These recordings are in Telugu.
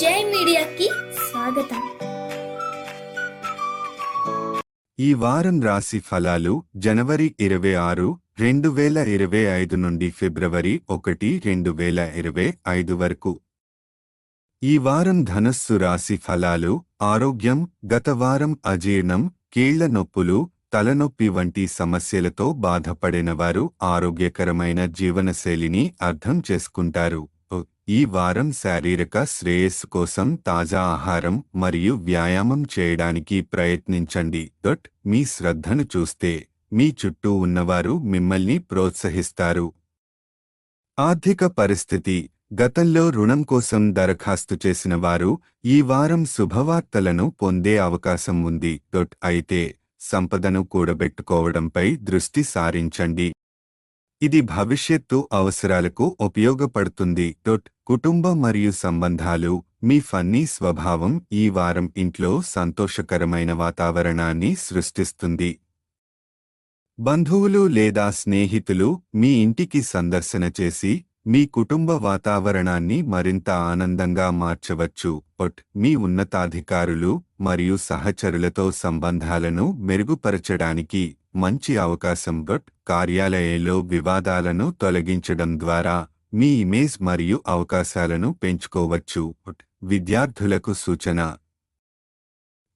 జై మీడియాకి స్వాగతం. ఈ వారం రాశి ఫలాలు జనవరి 26, 2025 నుండి ఫిబ్రవరి 1, 2025 వరకు. ఈ వారం ధనస్సు రాశి ఫలాలు. ఆరోగ్యం. గత వారం అజీర్ణం, కీళ్ల నొప్పులు, తలనొప్పి వంటి సమస్యలతో బాధపడిన వారు ఆరోగ్యకరమైన జీవనశైలిని అర్థం చేసుకుంటారు. ఈ వారం శారీరక శ్రేయస్సు కోసం తాజా ఆహారం మరియు వ్యాయామం చేయడానికి ప్రయత్నించండి. మీ శ్రద్ధను చూస్తే మీ చుట్టూ ఉన్నవారు మిమ్మల్ని ప్రోత్సహిస్తారు. ఆర్థిక పరిస్థితి. గతంలో రుణం కోసం దరఖాస్తు చేసిన వారు ఈ వారం శుభవార్తలను పొందే అవకాశం ఉంది. అయితే సంపదను కూడబెట్టుకోవడంపై దృష్టి సారించండి. ఇది భవిష్యత్తు అవసరాలకు ఉపయోగపడుతుంది. కుటుంబ మరియు సంబంధాలు. మీ ఫన్నీ స్వభావం ఈ వారం ఇంట్లో సంతోషకరమైన వాతావరణాన్ని సృష్టిస్తుంది. బంధువులు లేదా స్నేహితులు మీ ఇంటికి సందర్శన చేసి మీ కుటుంబ వాతావరణాన్ని మరింత ఆనందంగా మార్చవచ్చు. మీ ఉన్నతాధికారులు మరియు సహచరులతో సంబంధాలను మెరుగుపరచడానికి మంచి అవకాశం. కార్యాలయంలో వివాదాలను తొలగించడం ద్వారా మీ ఇమేజ్ మరియు అవకాశాలను పెంచుకోవచ్చు. విద్యార్థులకు సూచన.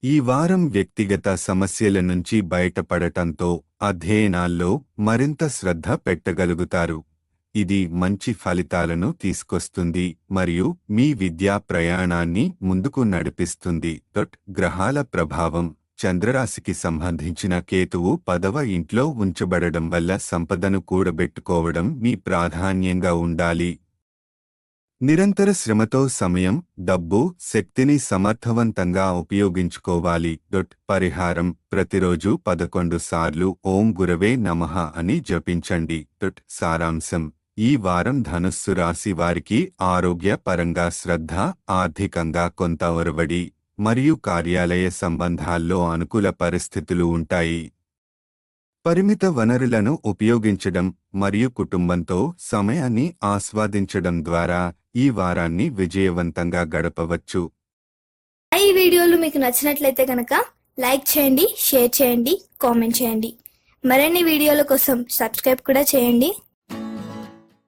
ఈ వారం వ్యక్తిగత సమస్యల నుంచి బయటపడటంతో అధ్యయనాల్లో మరింత శ్రద్ధ పెట్టగలుగుతారు. ఇది మంచి ఫలితాలను తీసుకొస్తుంది మరియు మీ విద్యా ప్రయాణాన్ని ముందుకు నడిపిస్తుంది. గ్రహాల ప్రభావం. చంద్రరాశికి సంబంధించిన కేతువు 10వ ఇంట్లో ఉంచబడడం వల్ల సంపదను కూడబెట్టుకోవడం మీ ప్రాధాన్యంగా ఉండాలి. నిరంతర శ్రమతో సమయం, డబ్బు, శక్తిని సమర్థవంతంగా ఉపయోగించుకోవాలి. పరిహారం. ప్రతిరోజు 11 సార్లు ఓం గురవే నమః అని జపించండి. సారాంశం. ఈ వారం ధనుస్సు రాశి వారికి ఆరోగ్య పరంగా శ్రద్ధ, ఆర్థికంగా కొంత ఒరవడి మరియు కార్యాలయ సంబంధాల్లో అనుకూల పరిస్థితులు ఉంటాయి. పరిమిత వనరులను ఉపయోగించడం మరియు కుటుంబంతో సమయాన్ని ఆస్వాదించడం ద్వారా ఈ వారాన్ని విజయవంతంగా గడపవచ్చు. ఈ వీడియోలు మీకు నచ్చినట్లయితే కనుక లైక్ చేయండి, షేర్ చేయండి, కామెంట్ చేయండి. మరిన్ని వీడియోల కోసం సబ్స్క్రైబ్ కూడా చేయండి.